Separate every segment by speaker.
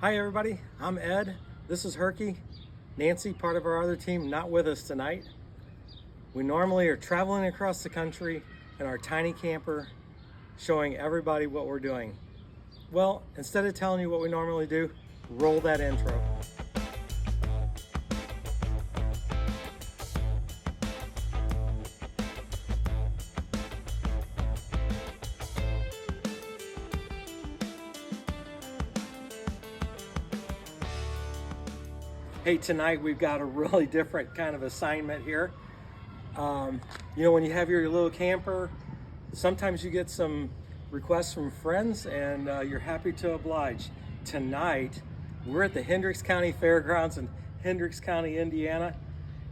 Speaker 1: Hi everybody, I'm Ed. This is Herky. Nancy, part of our other team, not with us tonight. We normally are traveling across the country in our tiny camper, showing everybody what we're doing. Well, instead of telling you what we normally do, roll that intro. Hey, tonight we've got a really different kind of assignment here. When you have your little camper, sometimes you get some requests from friends and you're happy to oblige. Tonight, we're at the Hendricks County Fairgrounds in Hendricks County, Indiana,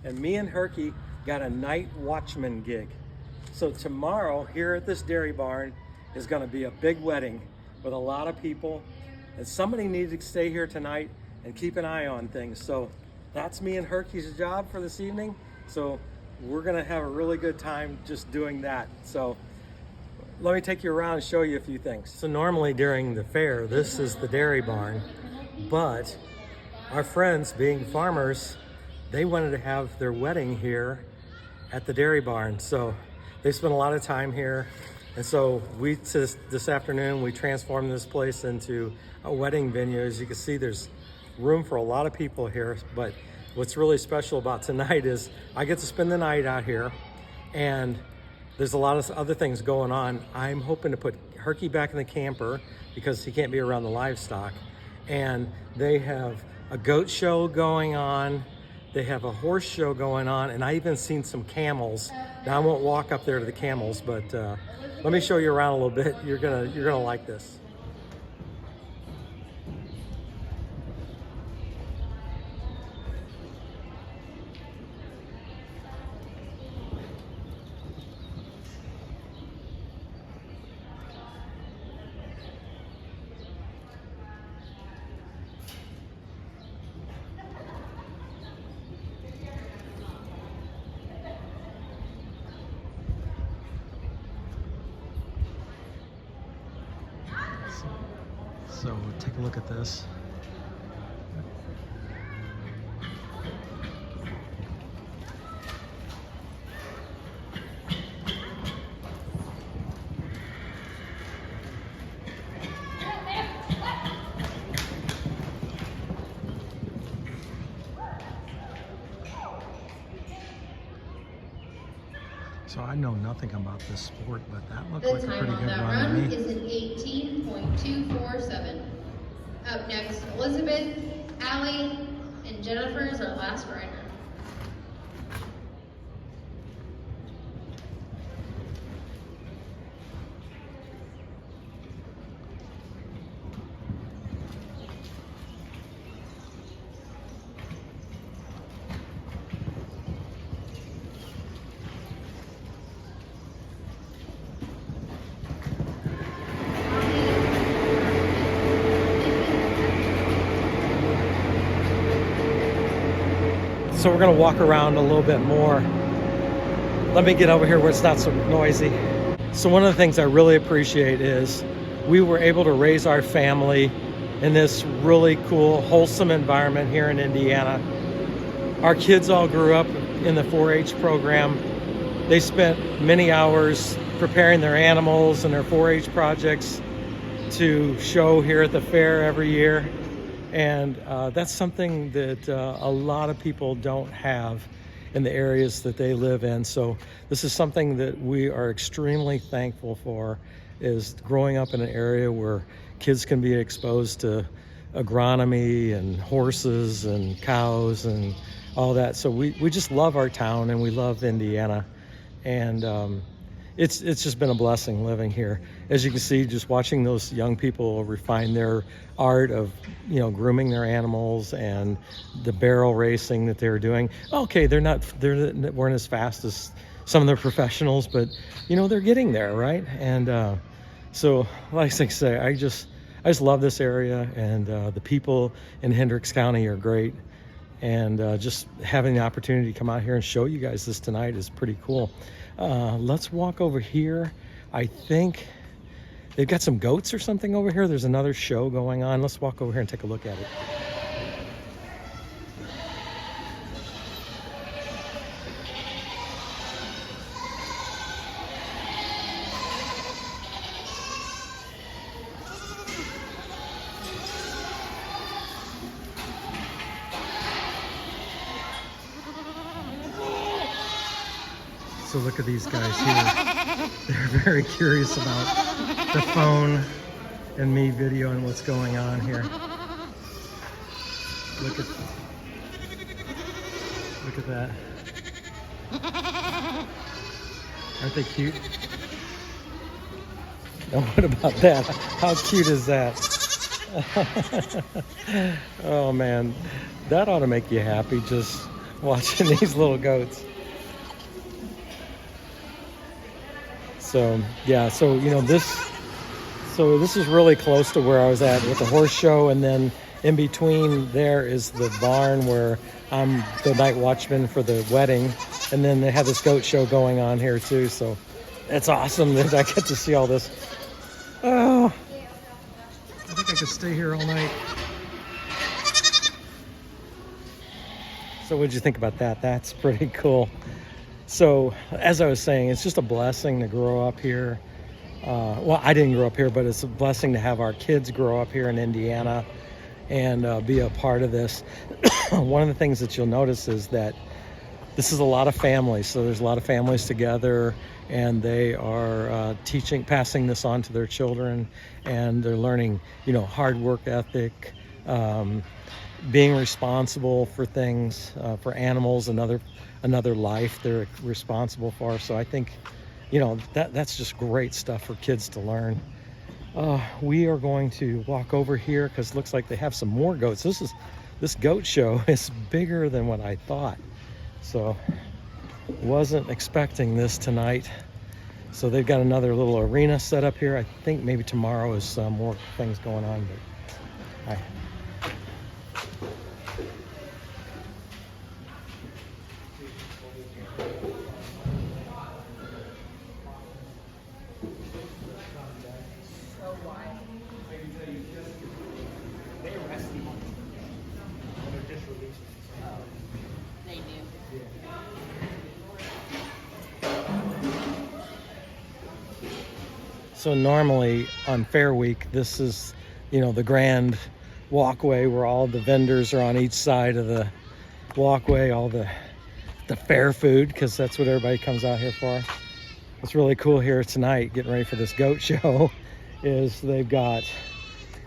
Speaker 1: and me and Herky got a night watchman gig. So tomorrow, here at this dairy barn, is gonna be a big wedding with a lot of people, and somebody needed to stay here tonight and keep an eye on things. So that's me and Herky's job for this evening. So we're gonna have a really good time just doing that. So let me take you around and show you a few things. So normally during the fair, this is the dairy barn, but our friends, being farmers, they wanted to have their wedding here at the dairy barn. So they spent a lot of time here. And so this afternoon, we transformed this place into a wedding venue. As you can see, there's room for a lot of people here, but what's really special about tonight is I get to spend the night out here, and there's a lot of other things going on. I'm hoping to put Herky back in the camper because he can't be around the livestock, and they have a goat show going on, they have a horse show going on, and I even seen some camels. Now I won't walk up there to the camels, but let me show you around a little bit. You're gonna like this. So take a look at this. So I know nothing about this sport, but that looked like a pretty good run to me.
Speaker 2: The time on that run is an 18.247. Up next, Elizabeth, Allie, and Jennifer is our last rider.
Speaker 1: So we're gonna walk around a little bit more. Let me get over here where it's not so noisy. So one of the things I really appreciate is we were able to raise our family in this really cool, wholesome environment here in Indiana. Our kids all grew up in the 4-H program. They spent many hours preparing their animals and their 4-H projects to show here at the fair every year. And that's something that a lot of people don't have in the areas that they live in. So this is something that we are extremely thankful for, is growing up in an area where kids can be exposed to agronomy and horses and cows and all that. So we just love our town and we love Indiana. And it's just been a blessing living here. As you can see, just watching those young people refine their art of, grooming their animals and the barrel racing that they're doing. Okay, they weren't as fast as some of the professionals, but they're getting there, right? And so, like I say, I just love this area, and the people in Hendricks County are great. And just having the opportunity to come out here and show you guys this tonight is pretty cool. Let's walk over here. I think They've got some goats or something over here. There's another show going on. Let's walk over here and take a look at it. So look at these guys here. They're very curious about the phone and me videoing what's going on here. Look at that. Aren't they cute? Now what about that? How cute is that? Oh man, that ought to make you happy just watching these little goats. So yeah, so you know this is really close to where I was at with the horse show, and then in between there is the barn where I'm the night watchman for the wedding, and then they have this goat show going on here too. So it's awesome that I get to see all this. Oh, I think I could stay here all night. So what'd you think about that? That's pretty cool. So as I was saying, it's just a blessing to grow up here. Well, I didn't grow up here, but it's a blessing to have our kids grow up here in Indiana and be a part of this. One of the things that you'll notice is that this is a lot of families. So there's a lot of families together, and they are passing this on to their children, and they're learning, you know, hard work ethic, being responsible for things, for animals, another life they're responsible for. So I think, you know, that's just great stuff for kids to learn. We are going to walk over here because it looks like they have some more goats. This goat show is bigger than what I thought. So wasn't expecting this tonight. So they've got another little arena set up here. I think maybe tomorrow is more things going on. But hi. So normally on Fair Week, this is, you know, the grand walkway where all the vendors are on each side of the walkway, all the fair food, because that's what everybody comes out here for. What's really cool here tonight, getting ready for this goat show, is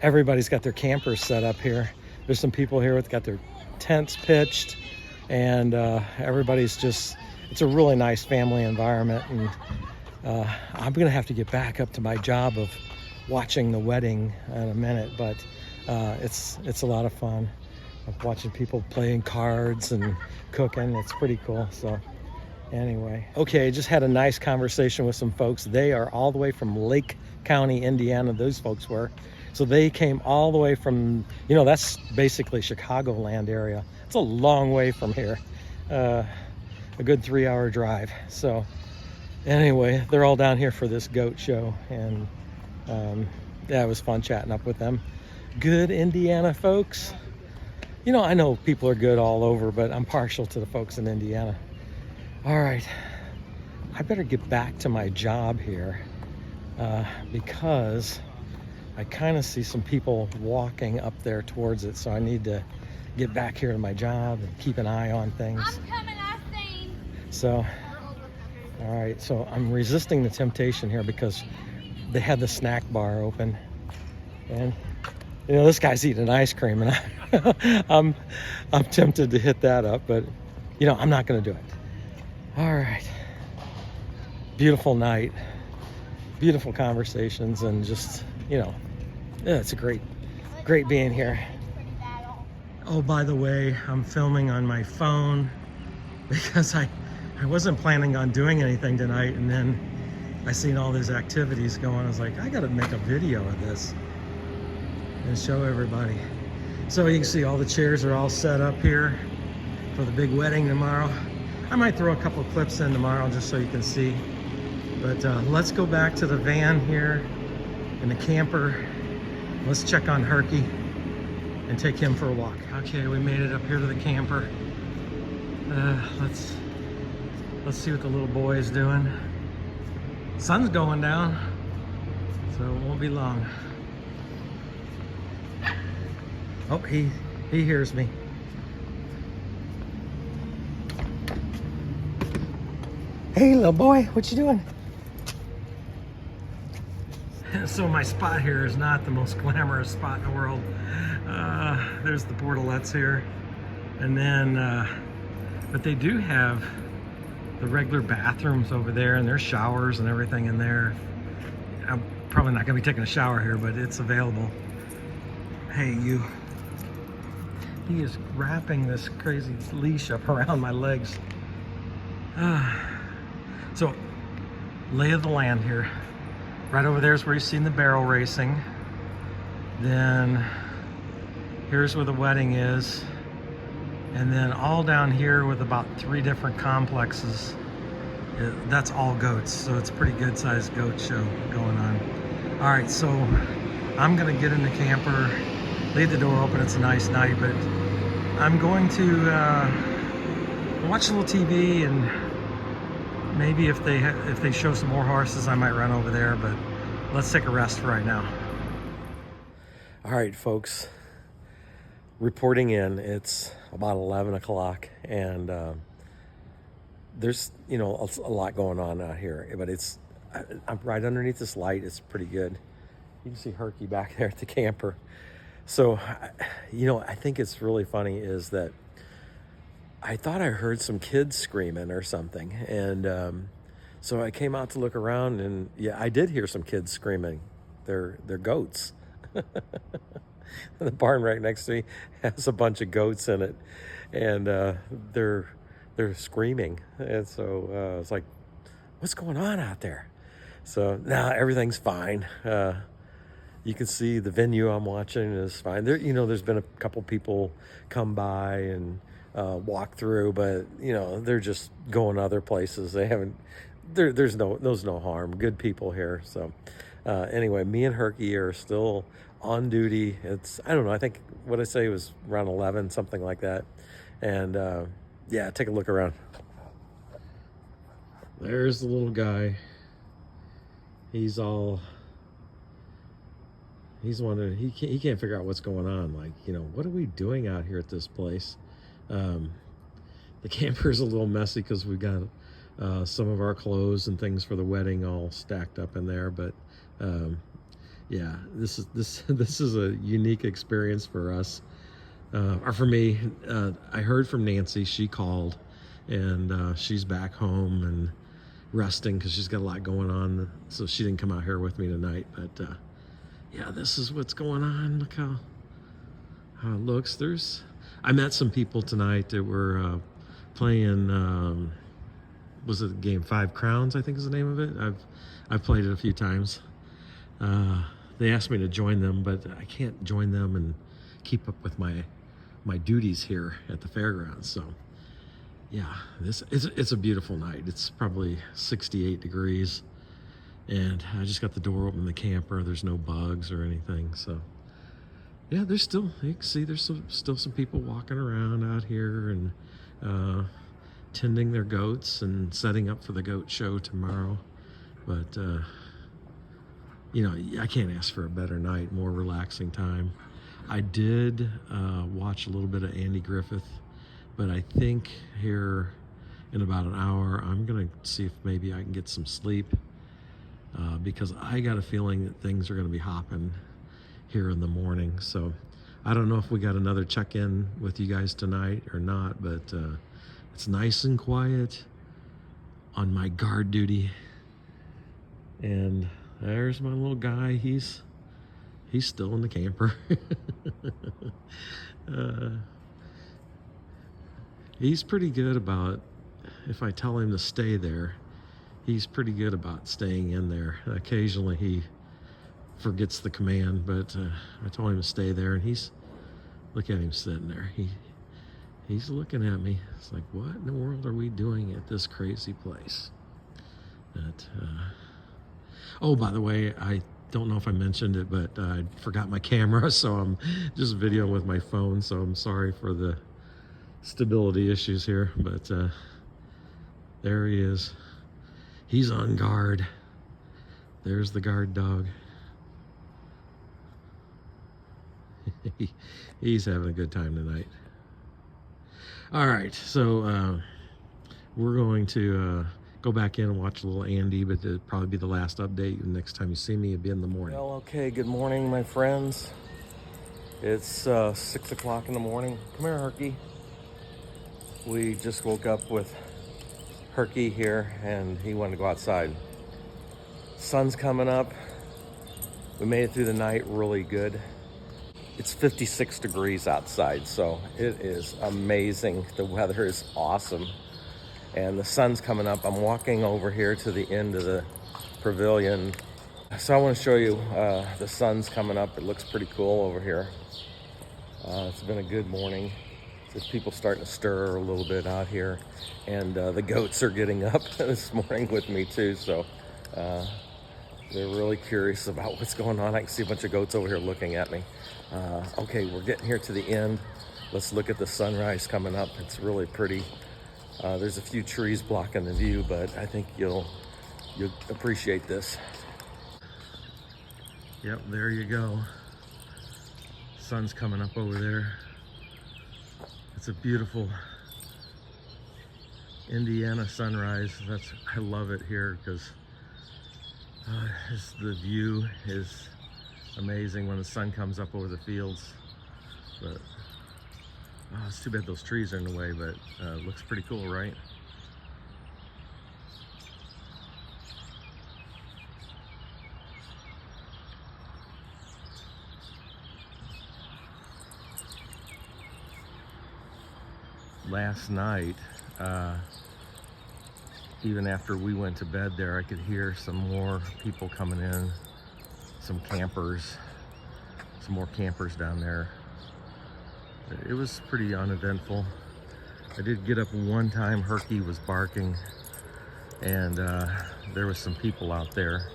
Speaker 1: everybody's got their campers set up here. There's some people here that got their tents pitched, and everybody's just, it's a really nice family environment. And I'm gonna have to get back up to my job of watching the wedding in a minute, but it's a lot of fun. Of watching people playing cards and cooking. It's pretty cool. So anyway, okay, just had a nice conversation with some folks. They are all the way from Lake County, Indiana, those folks were. So they came all the way from, you know, that's basically Chicagoland area. It's a long way from here, a good 3-hour drive. So anyway, they're all down here for this goat show, and yeah, it was fun chatting up with them. Good Indiana folks. You know, I know people are good all over, but I'm partial to the folks in Indiana. All right, I better get back to my job here because I kind of see some people walking up there towards it, so I need to get back here to my job and keep an eye on things.
Speaker 2: I'm coming, Austin.
Speaker 1: So, all right, so I'm resisting the temptation here because they had the snack bar open, and you know, this guy's eating ice cream, and I'm tempted to hit that up, but you know, I'm not going to do it. All right, beautiful night, beautiful conversations, and just, you know, yeah, it's a great being here. Oh, by the way, I'm filming on my phone because I wasn't planning on doing anything tonight, and then I seen all these activities going. I was like, I gotta make a video of this and show everybody. So you can see all the chairs are all set up here for the big wedding tomorrow. I might throw a couple of clips in tomorrow just so you can see. But let's go back to the van here in the camper. Let's check on Herky and take him for a walk. Okay, we made it up here to the camper. Let's see what the little boy is doing. Sun's going down, so it won't be long. Oh, he hears me. Hey, little boy, what you doing? So my spot here is not the most glamorous spot in the world. There's the portalettes here, and then, but they do have the regular bathrooms over there, and there's showers and everything in there. I'm probably not gonna be taking a shower here, but it's available. Hey, you. He is wrapping this crazy leash up around my legs. So, lay of the land here. Right over there is where you've seen the barrel racing. Then here's where the wedding is. And then all down here with about 3 different complexes, that's all goats. So it's a pretty good sized goat show going on. All right, so I'm gonna get in the camper, leave the door open. It's a nice night, but I'm going to watch a little TV, and maybe if they show some more horses, I might run over there, but let's take a rest for right now. All right, folks, reporting in. It's about 11 o'clock, and there's, you know, a lot going on out here, but I'm right underneath this light. It's pretty good. You can see Herky back there at the camper. So, you know, I think it's really funny is that I thought I heard some kids screaming or something, and so I came out to look around, and yeah, I did hear some kids screaming. They're goats. The barn right next to me has a bunch of goats in it, and they're screaming, and so it's like, what's going on out there? So now everything's fine. You can see the venue I'm watching is fine. There, you know, there's been a couple people come by and walk through, but you know, they're just going other places. They haven't. There's no harm. Good people here. So anyway, me and Herky are still on duty. I don't know. I think what I say was around 11, something like that. And yeah, take a look around. There's the little guy. He's wondering, he can't figure out what's going on. Like, you know, what are we doing out here at this place? The camper's a little messy because we've got some of our clothes and things for the wedding all stacked up in there. But yeah, this is a unique experience for us, or for me. I heard from Nancy. She called, and she's back home and resting because she's got a lot going on. So she didn't come out here with me tonight. But yeah, this is what's going on. Look how it looks. I met some people tonight that were playing. Was it the game Five Crowns? I think is the name of it. I've played it a few times. They asked me to join them, but I can't join them and keep up with my duties here at the fairgrounds. So yeah, it's a beautiful night. It's probably 68 degrees. And I just got the door open in the camper. There's no bugs or anything. So yeah, you can see there's still some people walking around out here and tending their goats and setting up for the goat show tomorrow. But you know, I can't ask for a better night, more relaxing time. I did watch a little bit of Andy Griffith, but I think here in about an hour, I'm gonna see if maybe I can get some sleep. Because I got a feeling that things are going to be hopping here in the morning. So I don't know if we got another check-in with you guys tonight or not, but it's nice and quiet on my guard duty. And there's my little guy. He's still in the camper. He's pretty good about, if I tell him to stay there, he's pretty good about staying in there. Occasionally he forgets the command, but I told him to stay there, and look at him sitting there. He's looking at me. It's like, what in the world are we doing at this crazy place? Oh, by the way, I
Speaker 3: don't know if I mentioned it, but I forgot my camera, so I'm just videoing with my phone, so I'm sorry for the stability issues here, but there he is. He's on guard. There's the guard dog. He's having a good time tonight. All right, so we're going to go back in and watch a little Andy, but it'll probably be the last update. Next time you see me, it'll be in the morning.
Speaker 1: Well, okay, good morning, my friends. It's 6 o'clock in the morning. Come here, Herky. We just woke up with Herky here, and he wanted to go outside. Sun's coming up. We made it through the night really good. It's 56 degrees outside, so it is amazing. The weather is awesome. And the sun's coming up. I'm walking over here to the end of the pavilion. So I want to show you the sun's coming up. It looks pretty cool over here. It's been a good morning. There's people starting to stir a little bit out here. And the goats are getting up this morning with me too. So they're really curious about what's going on. I can see a bunch of goats over here looking at me. Okay, we're getting here to the end. Let's look at the sunrise coming up. It's really pretty. There's a few trees blocking the view, but I think you'll appreciate this.
Speaker 3: Yep, there you go. Sun's coming up over there. It's a beautiful Indiana sunrise. I love it here because the view is amazing when the sun comes up over the fields. But it's too bad those trees are in the way, but it looks pretty cool, right? Last night, even after we went to bed there, I could hear some more people coming in, some campers, some more campers down there. It was pretty uneventful. I did get up one time, Herky was barking, and there was some people out there,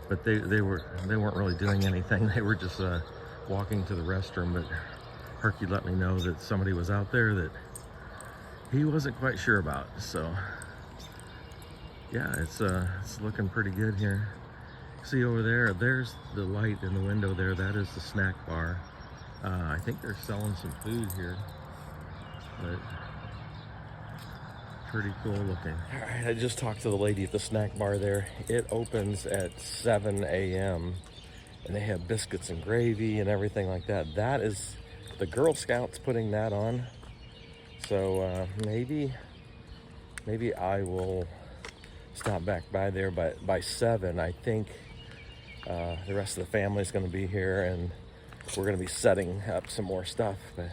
Speaker 3: but they weren't really doing anything. They were just walking to the restroom, but Herky let me know that somebody was out there that he wasn't quite sure about. So yeah, it's looking pretty good here. See over there's the light in the window there. That is the snack bar. I think they're selling some food here, but pretty cool looking. All right, I just talked to the lady at the snack bar there. It opens at 7 a.m. and they have biscuits and gravy and everything like that. That is the Girl Scouts putting that on. So maybe I will stop back by there, but by 7, I think the rest of the family is going to be here, and we're going to be setting up some more stuff. But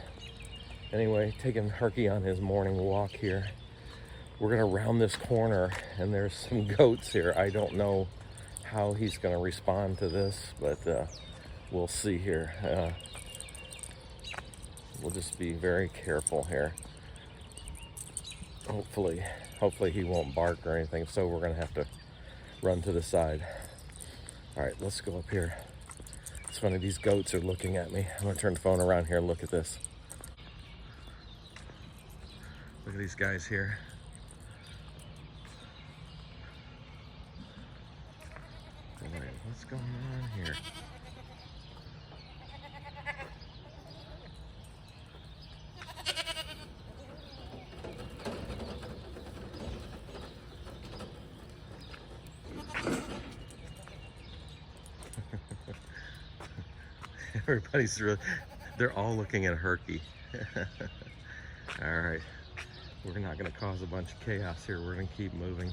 Speaker 3: anyway, taking Herky on his morning walk here. We're going to round this corner, and there's some goats here. I don't know how he's going to respond to this, but we'll see here. We'll just be very careful here. Hopefully he won't bark or anything, so we're gonna have to run to the side. All right, let's go up here. It's funny, these goats are looking at me. I'm gonna turn the phone around here and look at this. Look at these guys here. All right, what's going on here? Everybody's they're all looking at Herky. All right, we're not going to cause a bunch of chaos here. We're going to keep moving.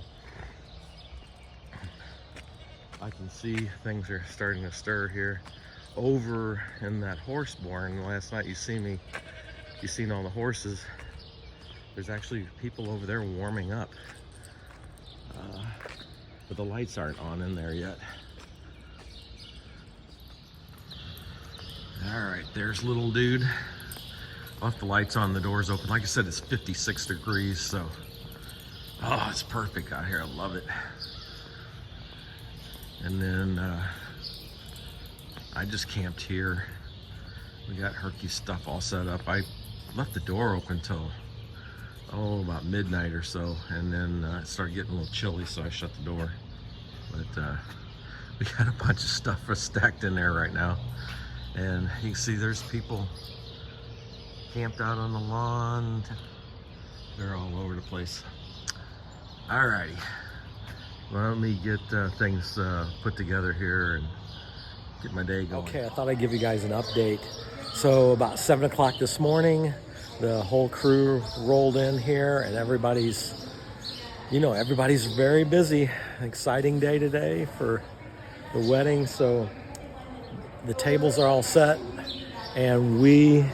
Speaker 3: I can see things are starting to stir here. Over in that horse barn last night, you seen all the horses. There's actually people over there warming up, but the lights aren't on in there yet. All right, there's little dude. Left the lights on, the doors open. Like I said, it's 56 degrees, so it's perfect out here. I love it. And then I just camped here. We got Herky's stuff all set up. I left the door open till about midnight or so, and then it started getting a little chilly, so I shut the door. But we got a bunch of stuff stacked in there right now, and you can see there's people camped out on the lawn. They're all over the place. Alrighty, well, let me get things put together here and get my day going.
Speaker 1: Okay, I thought I'd give you guys an update. So about 7 o'clock this morning, the whole crew rolled in here, and everybody's very busy. Exciting day today for the wedding. So the tables are all set, and we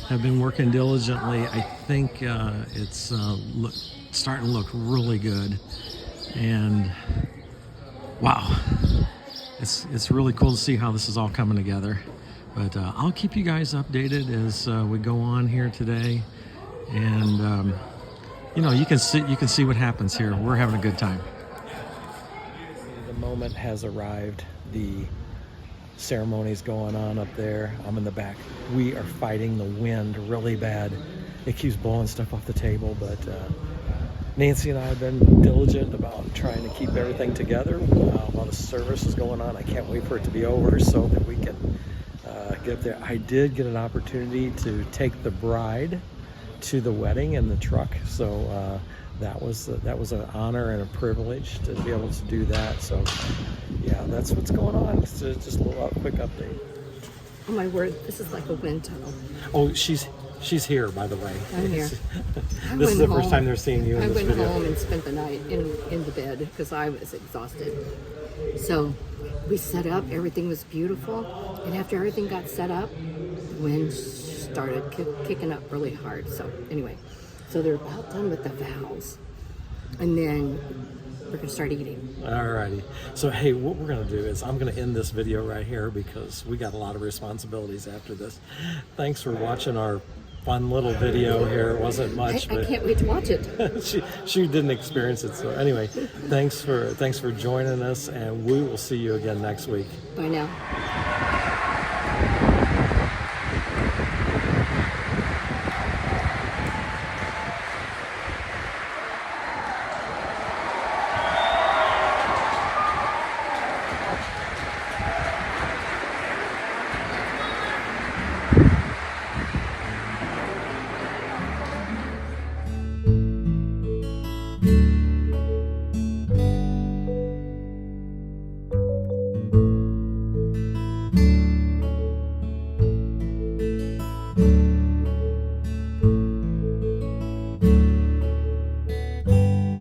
Speaker 1: have been working diligently. I think it's starting to look really good, and wow, it's really cool to see how this is all coming together. But I'll keep you guys updated as we go on here today, and you can see what happens here. We're having a good time. The moment has arrived. The ceremony's going on up there. I'm in the back. We are fighting the wind really bad. It keeps blowing stuff off the table, but Nancy and I have been diligent about trying to keep everything together while the service is going on. I can't wait for it to be over so that we can get up there. I did get an opportunity to take the bride to the wedding in the truck, so that was an honor and a privilege to be able to do that. So yeah, that's what's going on. It's just a little quick update.
Speaker 4: Oh my word, this is like a wind tunnel.
Speaker 1: Oh, she's here, by the way.
Speaker 4: I'm here.
Speaker 1: This is the first time they're seeing you in this video.
Speaker 4: I went home and spent the night in the bed because I was exhausted. So we set up, everything was beautiful, and after everything got set up, the wind started kicking up really hard. So anyway, so they're about done with the vows, and then we're gonna start eating.
Speaker 1: Alrighty. So hey, what we're gonna do is I'm gonna end this video right here because we got a lot of responsibilities after this. Thanks for watching our fun little video here. It wasn't much,
Speaker 4: I can't wait to watch it.
Speaker 1: she didn't experience it. So anyway, thanks for joining us, and we will see you again next week.
Speaker 4: Bye now.